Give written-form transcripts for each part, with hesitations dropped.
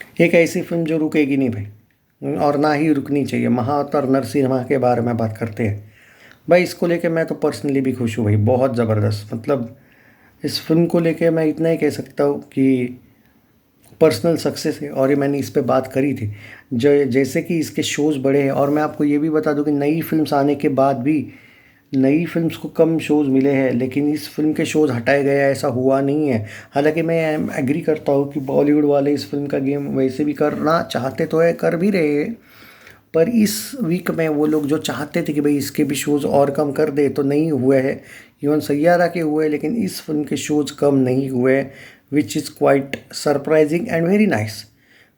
एक ऐसी फिल्म जो रुकेगी नहीं भाई, और ना ही रुकनी चाहिए। महाअवतार नरसिम्हा के बारे में बात करते हैं भाई। इसको लेके मैं तो पर्सनली भी खुश हूँ भाई, बहुत ज़बरदस्त। मतलब इस फिल्म को लेके मैं इतना ही कह सकता हूँ कि पर्सनल सक्सेस है, और ये मैंने इस पे बात करी थी। जो जैसे कि इसके शोज़ बड़े हैं, और मैं आपको ये भी बता दूं कि नई फिल्म्स आने के बाद भी नई फिल्म्स को कम शोज़ मिले हैं, लेकिन इस फिल्म के शोज़ हटाए गए हैं, ऐसा हुआ नहीं है। हालांकि मैं एग्री करता हूँ कि बॉलीवुड वाले इस फिल्म का गेम वैसे भी करना चाहते तो है, कर भी रहे हैं। पर इस वीक में वो लोग जो चाहते थे कि भाई इसके भी शोज़ और कम कर दे, तो नहीं हुए हैं। इवन सैयारा के हुए, लेकिन इस फिल्म के शोज़ कम नहीं हुए, which is quite surprising and very nice.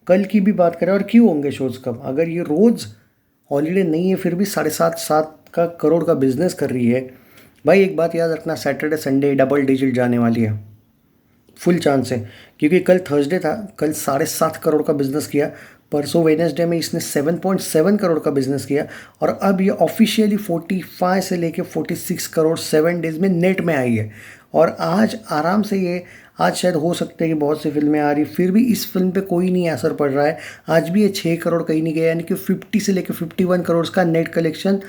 कल की भी बात करें, और क्यों होंगे शोज़ कम? अगर ये रोज़ हॉलीडे नहीं है फिर भी 7.5 का करोड़ का बिजनेस कर रही है भाई। एक बात याद रखना, सैटरडे संडे डबल डिजिट जाने वाली है, फुल चांस है। क्योंकि कल थर्सडे था, कल 7.5 करोड़ का बिजनेस किया। परसों वेडनेसडे में इसने 7.7 करोड़ का बिजनेस किया, और अब ये ऑफिशियली 45 से लेके 46 करोड़ 7 डेज में नेट में आई है। और आज आराम से ये, आज शायद हो सकता है कि बहुत सी फिल्में आ रही, फिर भी इस फिल्म पे कोई नहीं असर पड़ रहा है। आज भी ये 6 करोड़ कहीं नहीं गया, यानी कि 50 से लेकर 51 करोड़ का नेट कलेक्शन।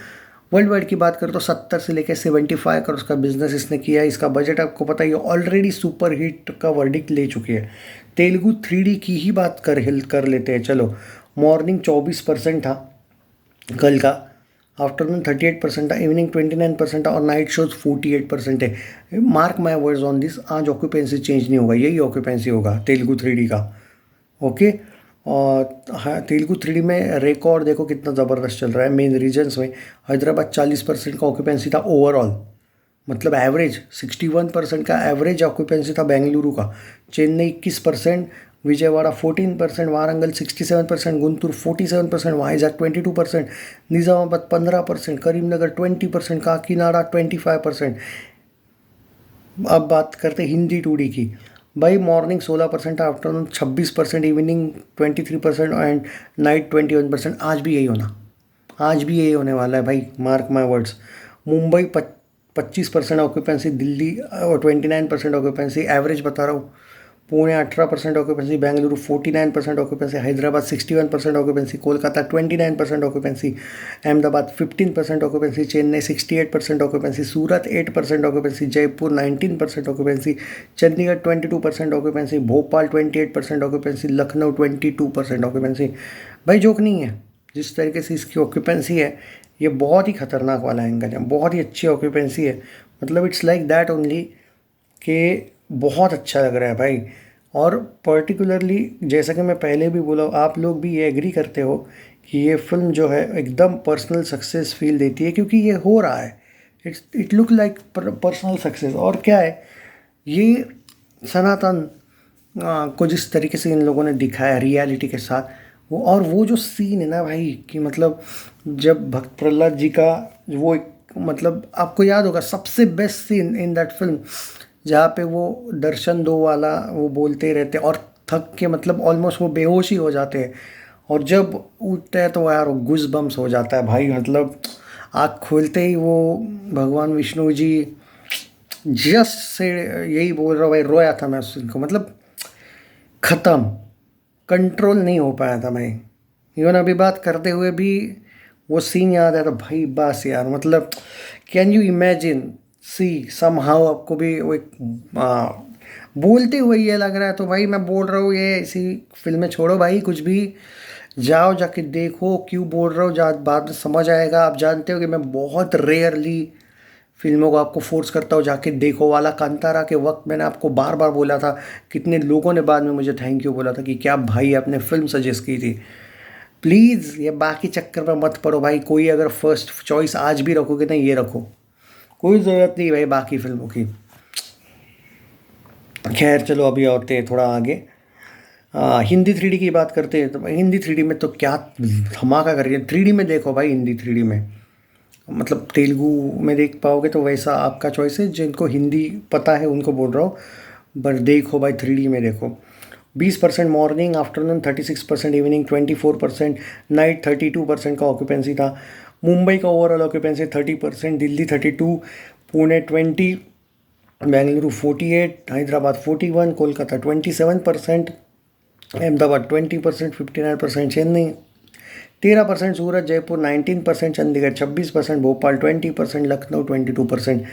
वर्ल्ड वाइड की बात करें तो 70 से लेकर 75 करोड़ का बिजनेस इसने किया है। इसका बजट आपको पता ही है, ऑलरेडी सुपर हिट का वर्डिक्ट ले चुकी है। तेलुगु 3D की ही बात कर लेते हैं चलो। मॉर्निंग 24% था कल का, आफ्टरनून 38% था, इवनिंग 29% था, और नाइट शोज 48% है। Mark my words on this, आज ऑक्यूपेंसी चेंज नहीं होगा, यही ऑक्यूपेंसी होगा तेलुगु 3D का। ओके। और हाँ, तेलुगु 3D में रिकॉर्ड देखो कितना ज़बरदस्त चल रहा है मेन रीजन्स में। हैदराबाद 40% का ऑक्यूपेंसी था ओवरऑल, मतलब एवरेज 61% का एवरेज ऑक्यूपेंसी था बेंगलुरु का। चेन्नई 21%, विजयवाड़ा 14%, वारंगल 67%, गुंटूर 47%, वाइजैक 22%, निज़ामाबाद 15%, करीमनगर 20%, काकीनाडा 25%। अब बात करते हैं हिंदी 2D की। भाई morning 16%, afternoon 26%, evening 23% and night 21%। आज भी यही होना, आज भी यही होने वाला है भाई, mark my words. Mumbai 25% occupancy, Delhi 29% occupancy, average बता रहा हूँ। Pune 18% occupancy, Bengaluru 49% occupancy, Hyderabad 61% occupancy, Kolkata 29% occupancy, Ahmedabad 15% occupancy, Chennai 68% occupancy, Surat 8% occupancy, Jaipur 19% occupancy, Chandigarh 22% occupancy, Bhopal 28% occupancy, Lucknow 22% occupancy. भाई जोक नहीं है, जिस तरीके से इसकी ऑक्यूपेंसी है, ये बहुत ही खतरनाक वाला एंगल है, बहुत ही अच्छी ऑक्यूपेंसी है। मतलब इट्स लाइक दैट ओनली, कि बहुत अच्छा लग रहा है भाई। और पर्टिकुलरली जैसा कि मैं पहले भी बोला, आप लोग भी ये एग्री करते हो कि ये फिल्म जो है एकदम पर्सनल सक्सेस फील देती है, क्योंकि ये हो रहा है। It look like personal success. और क्या है, ये सनातन को जिस तरीके से इन लोगों ने दिखाया रियलिटी के साथ, वो, और वो जो सीन है ना भाई, कि मतलब जब भक्त प्रहलाद जी का वो एक, मतलब आपको याद होगा सबसे best seen in that film, जहाँ पे वो दर्शन दो वाला वो बोलते रहते और थक के मतलब ऑलमोस्ट वो बेहोश ही हो जाते हैं, और जब उठते हैं तो यार गूज बम्स हो जाता है भाई। मतलब आँख खोलते ही वो भगवान विष्णु जी जस्ट से, यही बोल रहा हूँ भाई, रोया था मैं उस सीन को। मतलब ख़त्म, कंट्रोल नहीं हो पाया था मैं। इवन अभी बात करते हुए भी वो सीन याद आया तो भाई बस यार, मतलब can you imagine, see somehow आपको भी वो एक बोलते हुए ये लग रहा है, तो भाई मैं बोल रहा हूँ ये ऐसी फिल्में छोड़ो भाई, कुछ भी जाओ जाके देखो। क्यों बोल रहा हूँ, बाद में समझ आएगा। आप जानते हो कि मैं बहुत रेयरली फिल्मों को आपको फोर्स करता हूँ जाके देखो वाला। कांतारा के वक्त मैंने आपको बार बार बोला था, कितने लोगों ने बाद में मुझे थैंक यू बोला था कि क्या भाई आपने फिल्म सजेस्ट की थी। प्लीज़ ये बाकी चक्कर में मत पड़ो भाई, कोई अगर फर्स्ट चॉइस आज भी रखोगे ना ये रखो, कोई ज़रूरत नहीं भाई बाकी फिल्मों की। खैर चलो अभी आते हैं थोड़ा आगे। हिंदी 3D की बात करते हैं, तो हिंदी 3D में तो क्या धमाका कर रही है। 3D में देखो भाई, हिंदी 3D में, मतलब तेलुगु में देख पाओगे तो वैसा आपका चॉइस है, जिनको हिंदी पता है उनको बोल रहा हूँ। बट देखो भाई 3D में देखो। 20% मॉर्निंग, आफ्टरनून 36%, इवनिंग 24%, नाइट 32% का ऑक्यूपेंसी था। मुंबई का overall occupancy 30%, Delhi 32, Pune 20, Bengaluru 48, Hyderabad 41, Kolkata 27%, Ahmedabad 20%, 59% Chennai, 13% Surat, Jaipur 19%, Chandigarh 26%, Bhopal 20%, Lucknow 22%।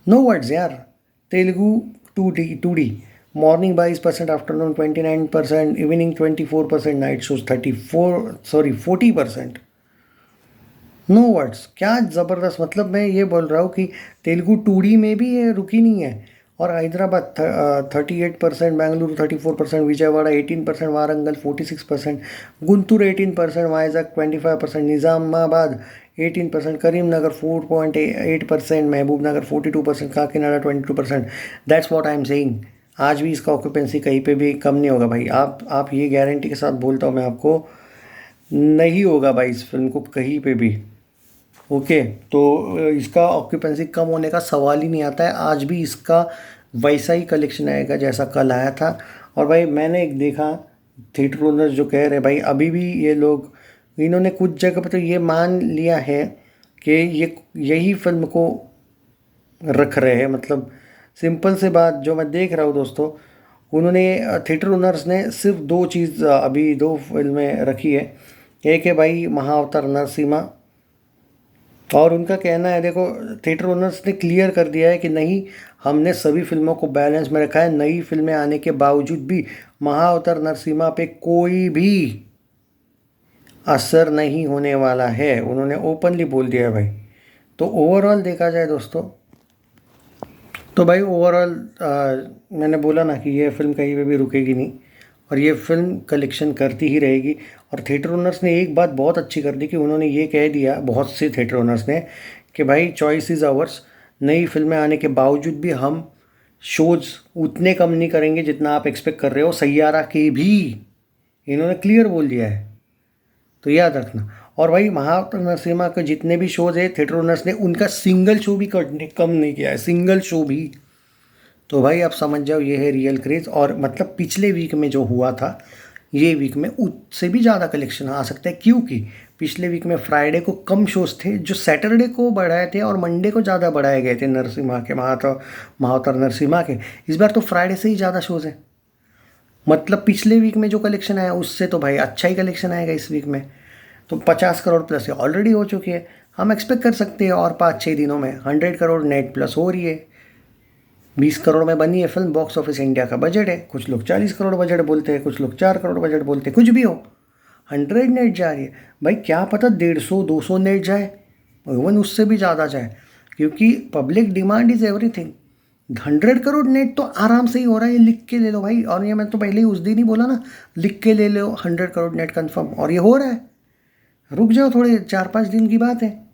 No words यार। Telugu 2D, morning 22%, afternoon 29%, evening 24%, night shows 40%। No words, क्या ज़बरदस्त। मतलब मैं ये बोल रहा हूँ कि तेलुगु 2D में भी ये रुकी नहीं है। और Hyderabad 38%, Bengaluru 34%, Vijayawada 18%, Warangal 46%, Guntur 18%, Vizag 25%, Nizamabad 18%, Karimnagar 4.8%, Mahbubnagar 42%, Kakinada 22%। That's what I am saying. आज भी इसका ऑक्यूपेंसी कहीं पे भी कम नहीं होगा भाई। आप ये गारंटी के साथ बोलता हूँ मैं आपको, नहीं होगा भाई इस फिल्म को कहीं पे भी। ओके, तो इसका ऑक्यूपेंसी कम होने का सवाल ही नहीं आता है। आज भी इसका वैसा ही कलेक्शन आएगा जैसा कल आया था। और भाई मैंने एक देखा, थिएटर ओनर्स जो कह रहे भाई अभी भी ये लोग, इन्होंने कुछ जगह पर तो ये मान लिया है कि ये यही फिल्म को रख रहे हैं। मतलब सिंपल से बात जो मैं देख रहा हूँ दोस्तों, उन्होंने थिएटर ओनर्स ने सिर्फ दो चीज़ अभी दो फिल्में रखी है। एक है भाई महाअवतार नरसिम्हा, और उनका कहना है, देखो थिएटर ओनर्स ने क्लियर कर दिया है कि नहीं, हमने सभी फिल्मों को बैलेंस में रखा है। नई फिल्में आने के बावजूद भी महाअवतार नरसिम्हा पे कोई भी असर नहीं होने वाला है, उन्होंने ओपनली बोल दिया है भाई। तो ओवरऑल देखा जाए दोस्तों, तो भाई ओवरऑल मैंने बोला ना कि ये फिल्म कहीं पे भी रुकेगी नहीं, और ये फिल्म कलेक्शन करती ही रहेगी। और थिएटर ओनर्स ने एक बात बहुत अच्छी कर दी कि उन्होंने ये कह दिया, बहुत से थिएटर ओनर्स ने, कि भाई चॉइस इज़ आवर्स। नई फिल्में आने के बावजूद भी हम शोज़ उतने कम नहीं करेंगे जितना आप एक्सपेक्ट कर रहे हो। सैयारा के भी इन्होंने क्लियर बोल दिया है, तो याद रखना। और भाई महाअवतार नरसिम्हा के जितने भी शोज़ है, थिएटर ओनर्स ने उनका सिंगल शो भी कम नहीं किया है, सिंगल शो भी। तो भाई आप समझ जाओ ये है रियल क्रेज़। और मतलब पिछले वीक में जो हुआ था, ये वीक में उससे भी ज़्यादा कलेक्शन आ सकता है, क्योंकि पिछले वीक में फ्राइडे को कम शोज़ थे जो सैटरडे को बढ़ाए थे, और मंडे को ज़्यादा बढ़ाए गए थे नरसिम्हा के, महाअवतार नरसिम्हा के। इस बार तो फ्राइडे से ही ज़्यादा शोज़ हैं। मतलब पिछले वीक में जो कलेक्शन आया उससे तो भाई अच्छा ही कलेक्शन आएगा इस वीक में। तो 50 करोड़ प्लस है, ऑलरेडी हो चुकी है। हम एक्सपेक्ट कर सकते हैं और 5-6 दिनों में 100 करोड़ नेट प्लस हो रही है। 20 करोड़ में बनी है फिल्म, बॉक्स ऑफिस इंडिया का बजट है। कुछ लोग 40 करोड़ बजट बोलते हैं, कुछ लोग 4 करोड़ बजट बोलते हैं, कुछ भी हो, 100 नेट जा रही है। भाई क्या पता 150-200 नेट जाए, इवन उससे भी ज़्यादा जाए, क्योंकि public demand is everything. 100 crore net तो आराम से ही हो रहा है, ये लिख के ले लो भाई। और ये मैं तो पहले ही उस दिन ही बोला ना, लिख के ले लो 100 करोड़ नेट कन्फर्म, और ये हो रहा है। रुक जाओ थोड़े, 4-5 दिन की बात है।